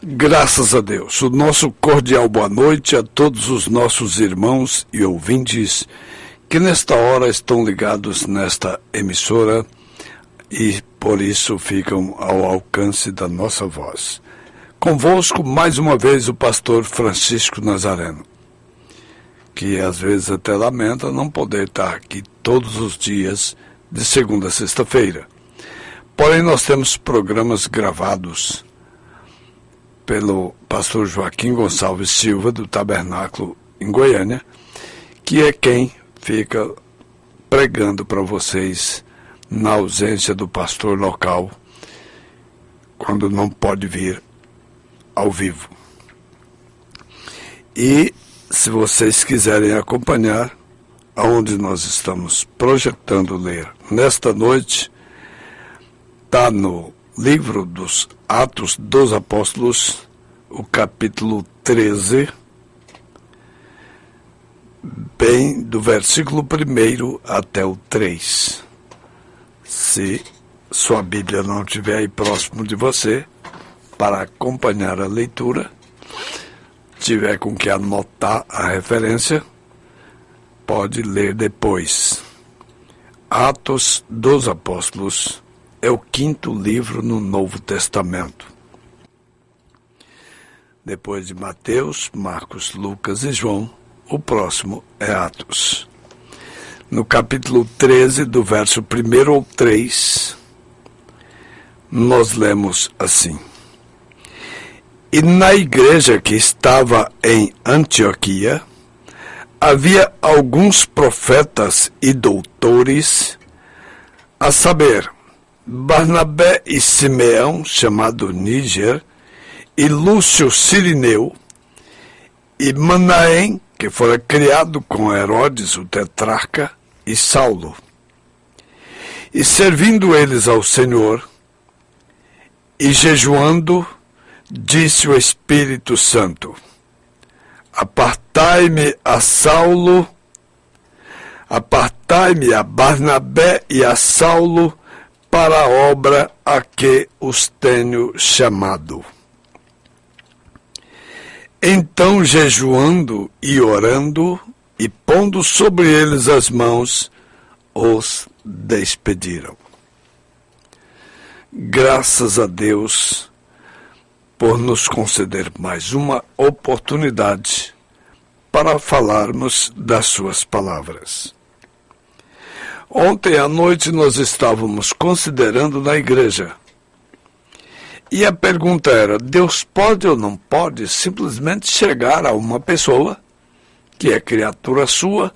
Graças a Deus. O nosso cordial boa noite a todos os nossos irmãos e ouvintes que nesta hora estão ligados nesta emissora e por isso ficam ao alcance da nossa voz. Convosco mais uma vez o pastor Francisco Nazareno, que às vezes até lamenta não poder estar aqui todos os dias de segunda a sexta-feira. Porém nós temos programas gravados pelo pastor Joaquim Gonçalves Silva, do Tabernáculo em Goiânia, que é quem fica pregando para vocês na ausência do pastor local, quando não pode vir ao vivo. E se vocês quiserem acompanhar aonde nós estamos projetando ler nesta noite, está no livro dos Atos dos Apóstolos, o capítulo 13, bem do versículo 1 até o 3. Se sua Bíblia não estiver aí próximo de você, para acompanhar a leitura, tiver com que anotar a referência, pode ler depois. Atos dos Apóstolos é o 5º livro no Novo Testamento. Depois de Mateus, Marcos, Lucas e João, o próximo é Atos. No capítulo 13, do verso 1 ao 3, nós lemos assim: E na igreja que estava em Antioquia, havia alguns profetas e doutores, a saber, Barnabé e Simeão, chamado Níger, e Lúcio Cirineu, e Manaém, que fora criado com Herodes, o tetrarca, e Saulo. E servindo eles ao Senhor, e jejuando, disse o Espírito Santo: Apartai-me a Saulo, apartai-me a Barnabé e a Saulo, para a obra a que os tenho chamado. Então, jejuando e orando, e pondo sobre eles as mãos, os despediram. Graças a Deus por nos conceder mais uma oportunidade para falarmos das suas palavras. Ontem à noite nós estávamos considerando na igreja. E a pergunta era: Deus pode ou não pode simplesmente chegar a uma pessoa, que é criatura sua,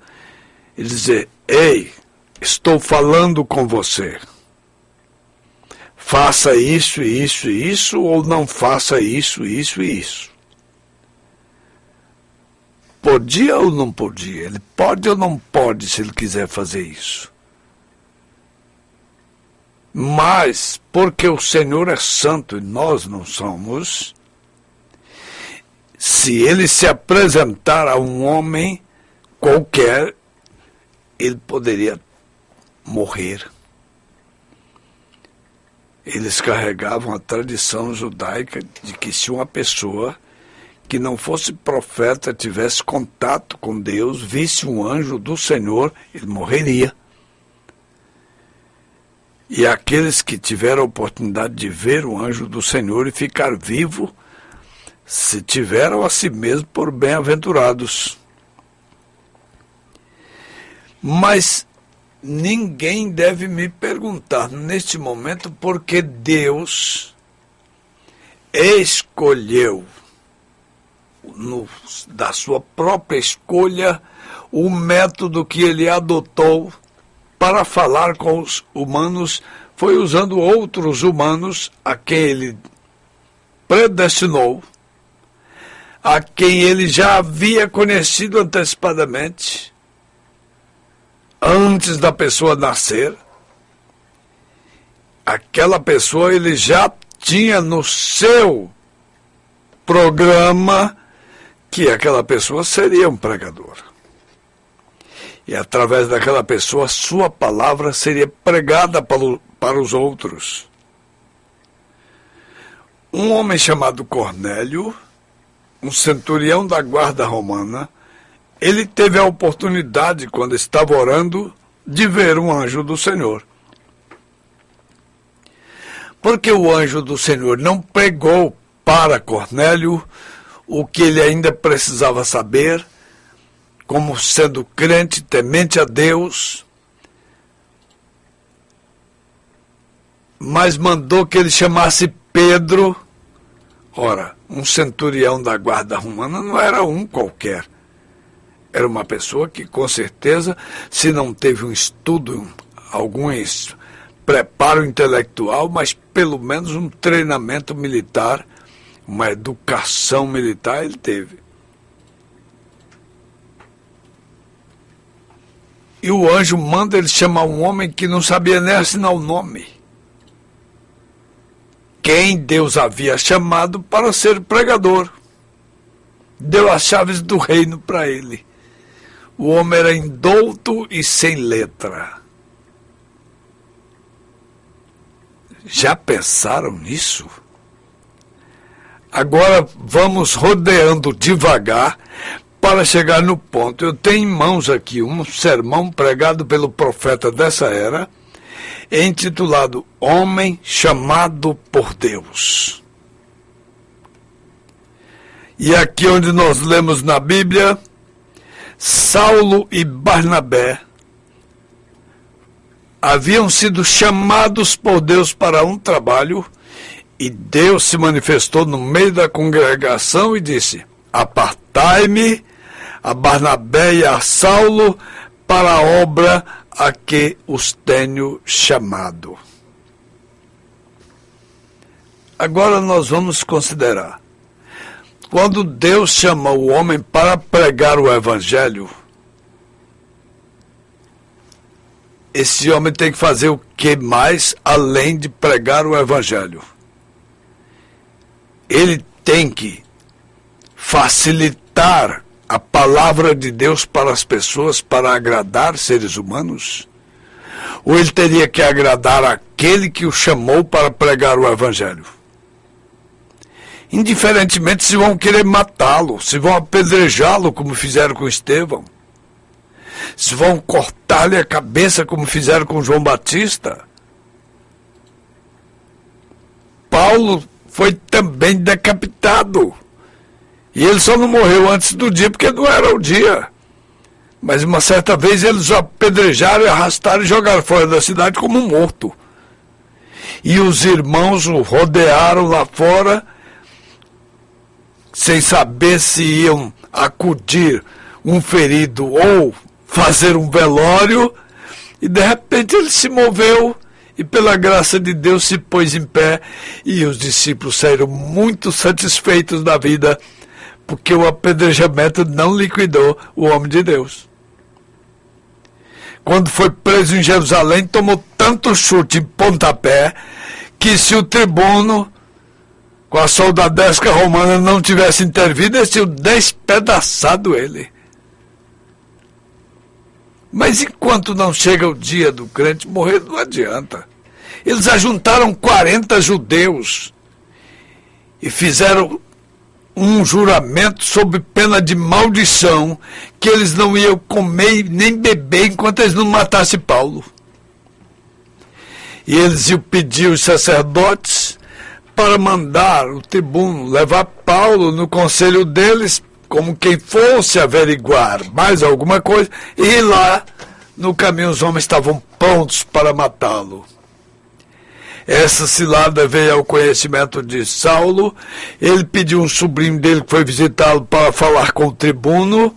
e dizer: Ei, estou falando com você. Faça isso, isso e isso, ou não faça isso, isso e isso. Podia ou não podia? Ele pode ou não pode se ele quiser fazer isso? Mas, porque o Senhor é santo e nós não somos, se ele se apresentar a um homem qualquer, ele poderia morrer. Eles carregavam a tradição judaica de que se uma pessoa que não fosse profeta tivesse contato com Deus, visse um anjo do Senhor, ele morreria. E aqueles que tiveram a oportunidade de ver o anjo do Senhor e ficar vivo, se tiveram a si mesmo por bem-aventurados. Mas ninguém deve me perguntar neste momento porque Deus escolheu, da sua própria escolha, o método que ele adotou para falar com os humanos, foi usando outros humanos a quem ele predestinou, a quem ele já havia conhecido antecipadamente, antes da pessoa nascer. Aquela pessoa ele já tinha no seu programa que aquela pessoa seria um pregador. E através daquela pessoa, sua palavra seria pregada para os outros. Um homem chamado Cornélio, um centurião da guarda romana, ele teve a oportunidade, quando estava orando, de ver um anjo do Senhor. Porque o anjo do Senhor não pregou para Cornélio o que ele ainda precisava saber, como sendo crente, temente a Deus, mas mandou que ele chamasse Pedro. Ora, um centurião da guarda romana não era um qualquer. Era uma pessoa que, com certeza, se não teve um estudo, algum preparo intelectual, mas pelo menos um treinamento militar, uma educação militar ele teve. E o anjo manda ele chamar um homem que não sabia nem assinar o nome. Quem Deus havia chamado para ser pregador. Deu as chaves do reino para ele. O homem era indouto e sem letra. Já pensaram nisso? Agora vamos rodeando devagar para chegar no ponto. Eu tenho em mãos aqui um sermão pregado pelo profeta dessa era, intitulado Homem Chamado por Deus. E aqui onde nós lemos na Bíblia, Saulo e Barnabé haviam sido chamados por Deus para um trabalho, e Deus se manifestou no meio da congregação e disse: apartai-me a Barnabé e a Saulo para a obra a que os tenho chamado. Agora nós vamos considerar. Quando Deus chama o homem para pregar o evangelho, esse homem tem que fazer o que mais além de pregar o evangelho? Ele tem que facilitar a palavra de Deus para as pessoas, para agradar seres humanos? Ou ele teria que agradar aquele que o chamou para pregar o evangelho? Indiferentemente se vão querer matá-lo, se vão apedrejá-lo como fizeram com Estevão, se vão cortar-lhe a cabeça como fizeram com João Batista. Paulo foi também decapitado. E ele só não morreu antes do dia porque não era o dia. Mas uma certa vez eles o apedrejaram, arrastaram e jogaram fora da cidade como morto. E os irmãos o rodearam lá fora, sem saber se iam acudir um ferido ou fazer um velório, e de repente ele se moveu e pela graça de Deus se pôs em pé, e os discípulos saíram muito satisfeitos da vida, porque o apedrejamento não liquidou o homem de Deus. Quando foi preso em Jerusalém, tomou tanto chute em pontapé, que se o tribuno, com a soldadesca romana, não tivesse intervido, eles tinham despedaçado ele. Mas enquanto não chega o dia do crente morrer, não adianta. Eles ajuntaram 40 judeus e fizeram um juramento sob pena de maldição, que eles não iam comer nem beber enquanto eles não matassem Paulo. E eles iam pedir os sacerdotes para mandar o tribuno levar Paulo no conselho deles, como quem fosse averiguar mais alguma coisa, e lá no caminho os homens estavam prontos para matá-lo. Essa cilada veio ao conhecimento de Saulo. Ele pediu um sobrinho dele que foi visitá-lo para falar com o tribuno,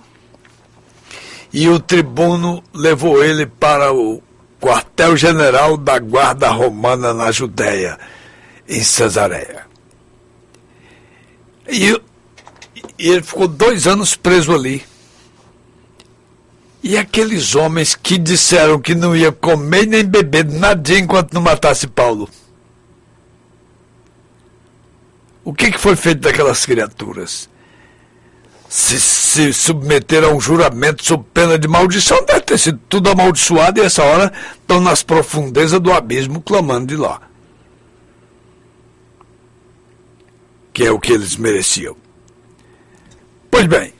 e o tribuno levou ele para o quartel-general da guarda romana na Judéia, em Cesareia. E ele ficou 2 anos preso ali. E aqueles homens que disseram que não ia comer nem beber nadinha enquanto não matasse Paulo, o que foi feito daquelas criaturas? Se submeteram a um juramento sob pena de maldição, deve ter sido tudo amaldiçoado, e essa hora estão nas profundezas do abismo clamando de lá. que é o que eles mereciam. Pois bem,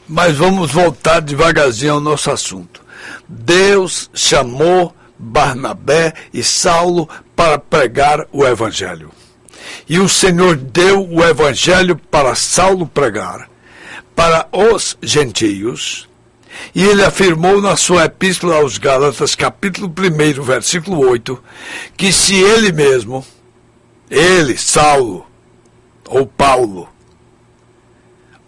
mas vamos voltar devagarzinho ao nosso assunto. Deus chamou Barnabé e Saulo para pregar o Evangelho. E o Senhor deu o Evangelho para Saulo pregar, para os gentios, e ele afirmou na sua epístola aos Gálatas, capítulo 1, versículo 8, que se ele mesmo, ele, Saulo, ou Paulo,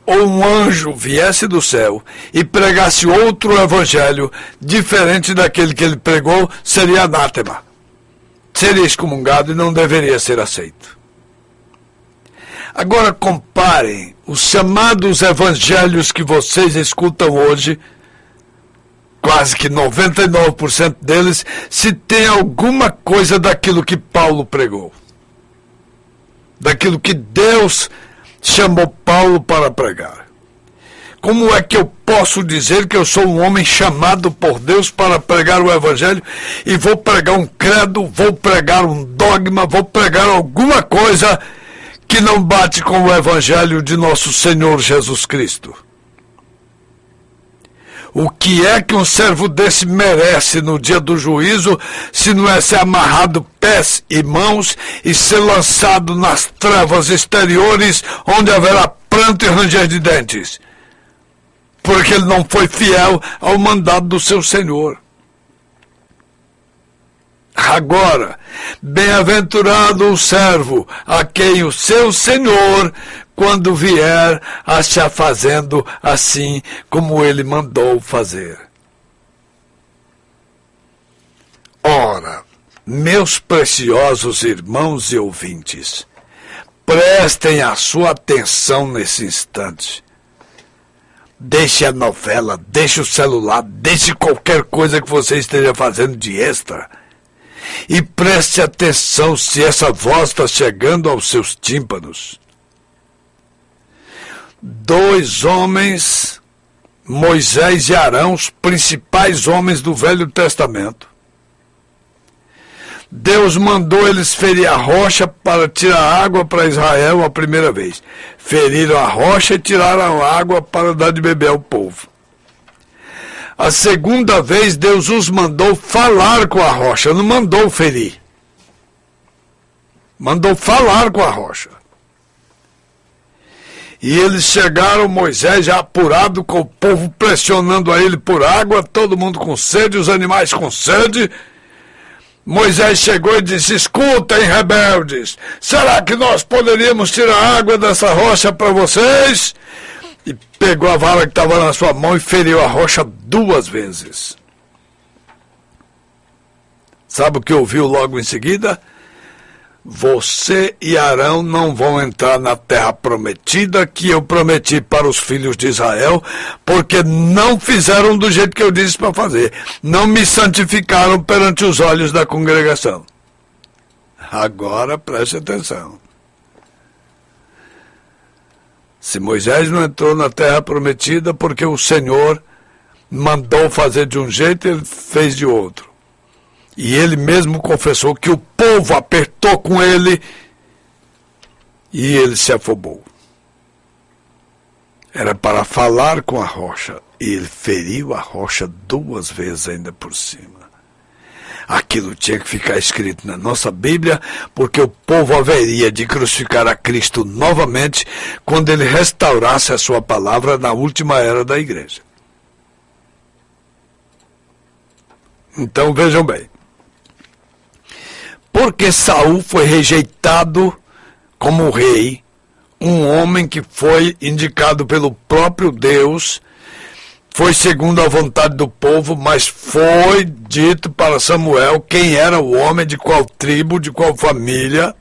ou um anjo viesse do céu e pregasse outro evangelho diferente daquele que ele pregou, seria anátema. Seria excomungado e não deveria ser aceito. Agora comparem os chamados evangelhos que vocês escutam hoje, quase que 99% deles, se tem alguma coisa daquilo que Paulo pregou. Daquilo que Deus chamou Paulo para pregar. Como é que eu posso dizer que eu sou um homem chamado por Deus para pregar o Evangelho e vou pregar um credo, vou pregar um dogma, vou pregar alguma coisa que não bate com o Evangelho de nosso Senhor Jesus Cristo? O que é que um servo desse merece no dia do juízo, se não é ser amarrado pés e mãos e ser lançado nas trevas exteriores, onde haverá pranto e ranger de dentes? Porque ele não foi fiel ao mandado do seu Senhor. Agora, bem-aventurado o servo a quem o seu Senhor, quando vier, achar fazendo assim como ele mandou fazer. Ora, meus preciosos irmãos e ouvintes, prestem a sua atenção nesse instante. Deixe a novela, deixe o celular, deixe qualquer coisa que você esteja fazendo de extra. E preste atenção se essa voz está chegando aos seus tímpanos. 2 homens, Moisés e Arão, os principais homens do Velho Testamento. Deus mandou eles ferir a rocha para tirar água para Israel a primeira vez. Feriram a rocha e tiraram a água para dar de beber ao povo. A segunda vez, Deus os mandou falar com a rocha, não mandou ferir. Mandou falar com a rocha. E eles chegaram, Moisés já apurado, com o povo pressionando a ele por água, todo mundo com sede, os animais com sede. Moisés chegou e disse: escutem, rebeldes, será que nós poderíamos tirar água dessa rocha para vocês? E pegou a vara que estava na sua mão e feriu a rocha 2 vezes. Sabe o que ouviu logo em seguida? Você e Arão não vão entrar na terra prometida que eu prometi para os filhos de Israel, porque não fizeram do jeito que eu disse para fazer. Não me santificaram perante os olhos da congregação. Agora preste atenção. Se Moisés não entrou na terra prometida porque o Senhor mandou fazer de um jeito, ele fez de outro. E ele mesmo confessou que o povo apertou com ele e ele se afobou. Era para falar com a rocha e ele feriu a rocha 2 vezes ainda por cima. Aquilo tinha que ficar escrito na nossa Bíblia, porque o povo haveria de crucificar a Cristo novamente quando ele restaurasse a sua palavra na última era da igreja. Então vejam bem. Porque Saul foi rejeitado como rei, um homem que foi indicado pelo próprio Deus, foi segundo a vontade do povo, mas foi dito para Samuel quem era o homem, de qual tribo, de qual família,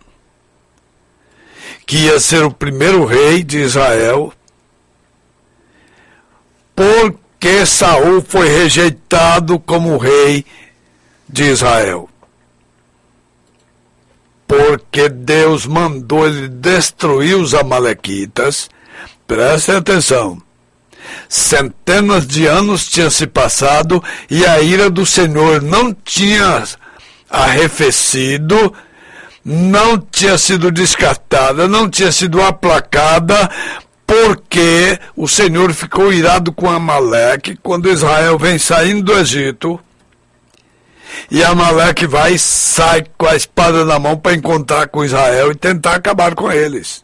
que ia ser o primeiro rei de Israel. Porque Saul foi rejeitado como rei de Israel. Porque Deus mandou ele destruir os amalequitas. Prestem atenção. Centenas de anos tinham se passado e a ira do Senhor não tinha arrefecido, não tinha sido descartada, não tinha sido aplacada, porque o Senhor ficou irado com Amaleque quando Israel vem saindo do Egito. E Amaleque vai e sai com a espada na mão para encontrar com Israel e tentar acabar com eles.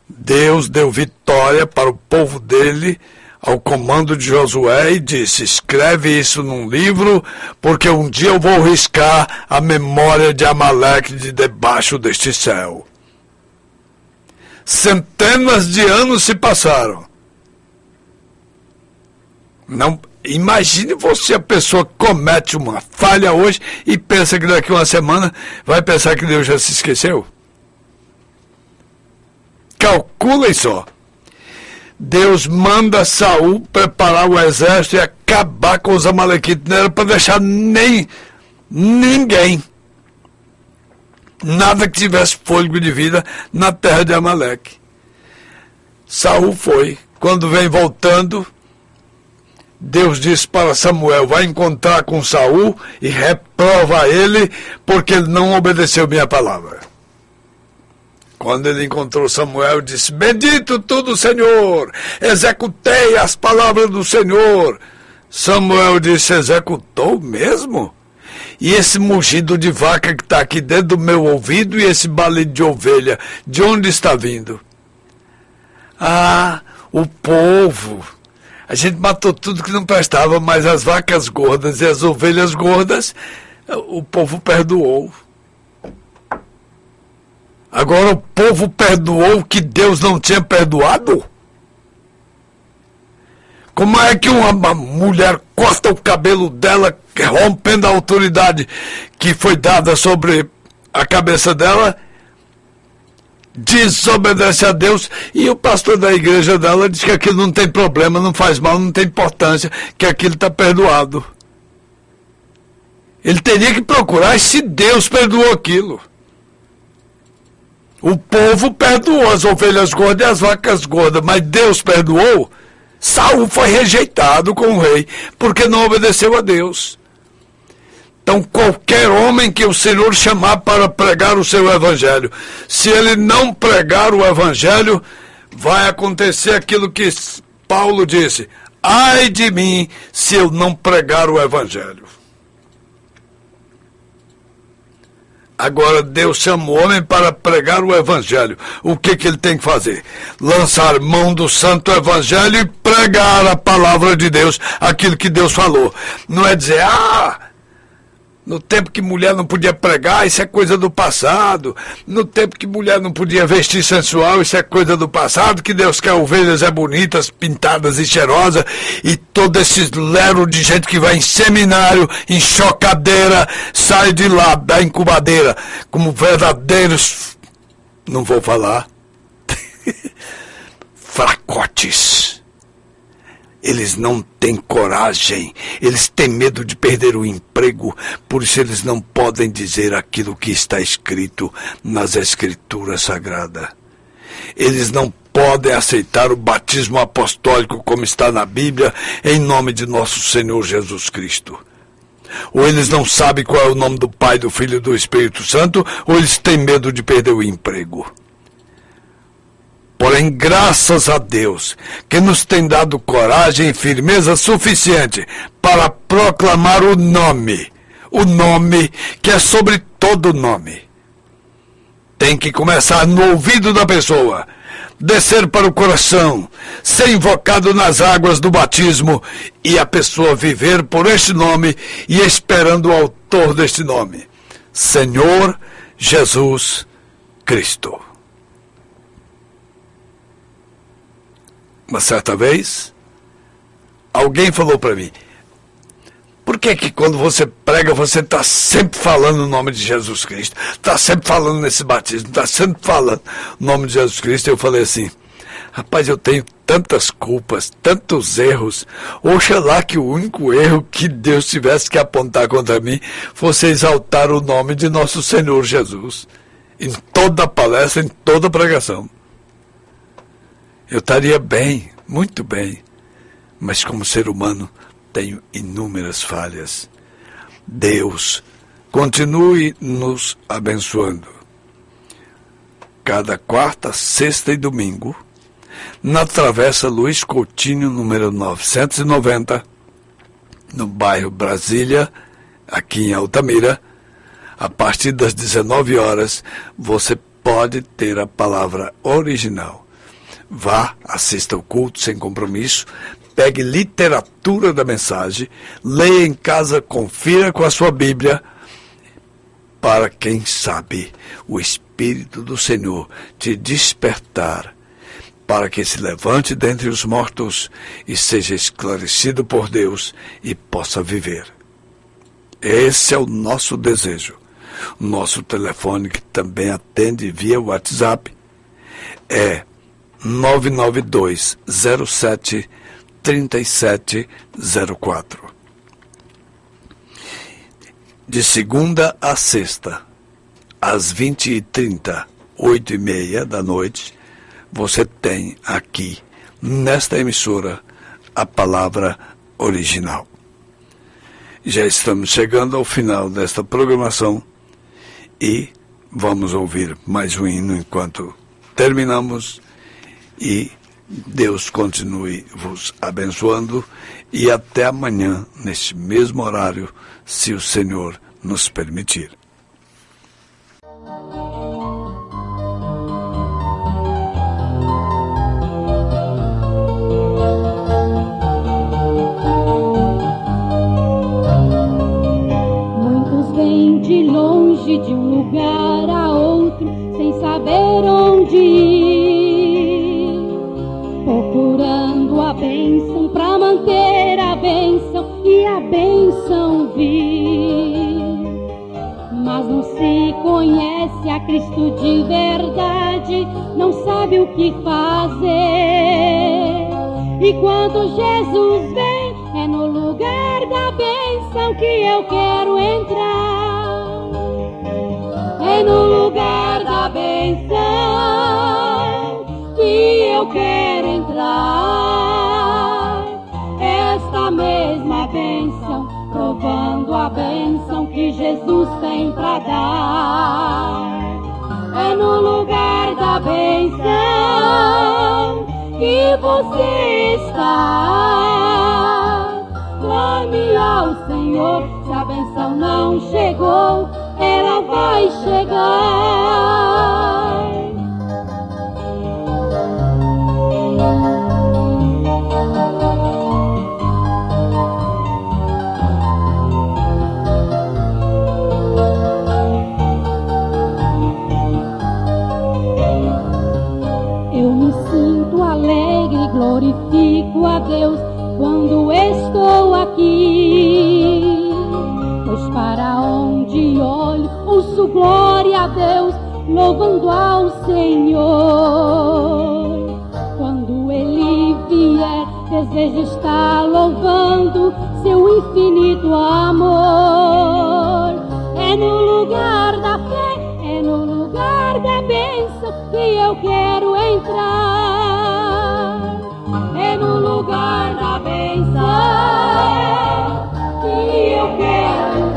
Deus deu vitória para o povo dele ao comando de Josué e disse: escreve isso num livro, porque um dia eu vou riscar a memória de Amaleque de debaixo deste céu. Centenas de anos se passaram. Não, imagine você, a pessoa comete uma falha hoje e pensa que daqui a uma semana vai pensar que Deus já se esqueceu. Calculem só. Deus manda Saul preparar o exército e acabar com os amalequitas. Não era para deixar ninguém, nada que tivesse fôlego de vida na terra de Amaleque. Saul foi. Quando vem voltando, Deus disse para Samuel: vai encontrar com Saul e reprova ele, porque ele não obedeceu minha palavra. Quando ele encontrou Samuel, disse: bendito tu do Senhor, executei as palavras do Senhor. Samuel disse: executou mesmo? E esse mugido de vaca que está aqui dentro do meu ouvido e esse balido de ovelha, de onde está vindo? Ah, o povo. A gente matou tudo que não prestava, mas as vacas gordas e as ovelhas gordas, o povo perdoou. Agora o povo perdoou o que Deus não tinha perdoado? Como é que uma mulher corta o cabelo dela, rompendo a autoridade que foi dada sobre a cabeça dela, desobedece a Deus, e o pastor da igreja dela diz que aquilo não tem problema, não faz mal, não tem importância, que aquilo está perdoado? Ele teria que procurar se Deus perdoou aquilo. O povo perdoou as ovelhas gordas e as vacas gordas, mas Deus perdoou? Saul foi rejeitado como rei, porque não obedeceu a Deus. Então, qualquer homem que o Senhor chamar para pregar o seu evangelho, se ele não pregar o evangelho, vai acontecer aquilo que Paulo disse: ai de mim se eu não pregar o evangelho. Agora Deus chama o homem para pregar o evangelho. O que ele tem que fazer? Lançar mão do santo evangelho e pregar a palavra de Deus, aquilo que Deus falou. Não é dizer: no tempo que mulher não podia pregar, isso é coisa do passado. No tempo que mulher não podia vestir sensual, isso é coisa do passado. Que Deus quer ovelhas bonitas, pintadas e cheirosas. E todo esse lero de gente que vai em seminário, em chocadeira, sai de lá, da incubadeira, como verdadeiros, não vou falar, fracotes. Eles não têm coragem, eles têm medo de perder o emprego, por isso eles não podem dizer aquilo que está escrito nas Escrituras Sagradas. Eles não podem aceitar o batismo apostólico como está na Bíblia, em nome de nosso Senhor Jesus Cristo. Ou eles não sabem qual é o nome do Pai, do Filho e do Espírito Santo, ou eles têm medo de perder o emprego. Porém, graças a Deus, que nos tem dado coragem e firmeza suficiente para proclamar o nome que é sobre todo nome. Tem que começar no ouvido da pessoa, descer para o coração, ser invocado nas águas do batismo e a pessoa viver por este nome e esperando o autor deste nome, Senhor Jesus Cristo. Uma certa vez, alguém falou para mim: por que quando você prega, você está sempre falando o nome de Jesus Cristo? Está sempre falando nesse batismo, está sempre falando o nome de Jesus Cristo. Eu falei assim: rapaz, eu tenho tantas culpas, tantos erros. Oxalá que o único erro que Deus tivesse que apontar contra mim fosse exaltar o nome de nosso Senhor Jesus. Em toda palestra, em toda pregação. Eu estaria bem, muito bem, mas como ser humano tenho inúmeras falhas. Deus Continue nos abençoando. Cada quarta, sexta e domingo, na Travessa Luiz Coutinho, número 990, no bairro Brasília, aqui em Altamira, a partir das 19 horas, você pode ter a palavra original. Vá, assista o culto sem compromisso, pegue literatura da mensagem, leia em casa, confira com a sua Bíblia, para quem sabe o Espírito do Senhor te despertar, para que se levante dentre os mortos e seja esclarecido por Deus e possa viver. Esse é o nosso desejo. Nosso telefone, que também atende via WhatsApp, é 99207-3704. De segunda a sexta, às 20h30, 8h30 da noite, você tem aqui, nesta emissora, a palavra original. Já estamos chegando ao final desta programação e vamos ouvir mais um hino enquanto terminamos, e Deus continue vos abençoando, e até amanhã, neste mesmo horário, se o Senhor nos permitir. Muitos vêm de longe, de um lugar a outro, sem saber onde ir, procurando a bênção pra manter a bênção e a bênção vir. Mas não se conhece a Cristo de verdade, não sabe o que fazer. E quando Jesus vem, é no lugar da bênção que eu quero entrar. É no lugar da bênção que eu quero entrar. Esta mesma bênção, provando a bênção que Jesus tem pra dar. É no lugar da bênção que você está. Clame ao Senhor, se a bênção não chegou, ela vai chegar. Eu me sinto alegre, glorifico a Deus quando estou aqui, pois para onde olho, ouço glória a Deus, louvando ao Senhor. Quando Ele vier, desejo estar louvando seu infinito amor. É no lugar da fé, é no lugar da bênção que eu quero entrar. É no lugar da bênção que eu quero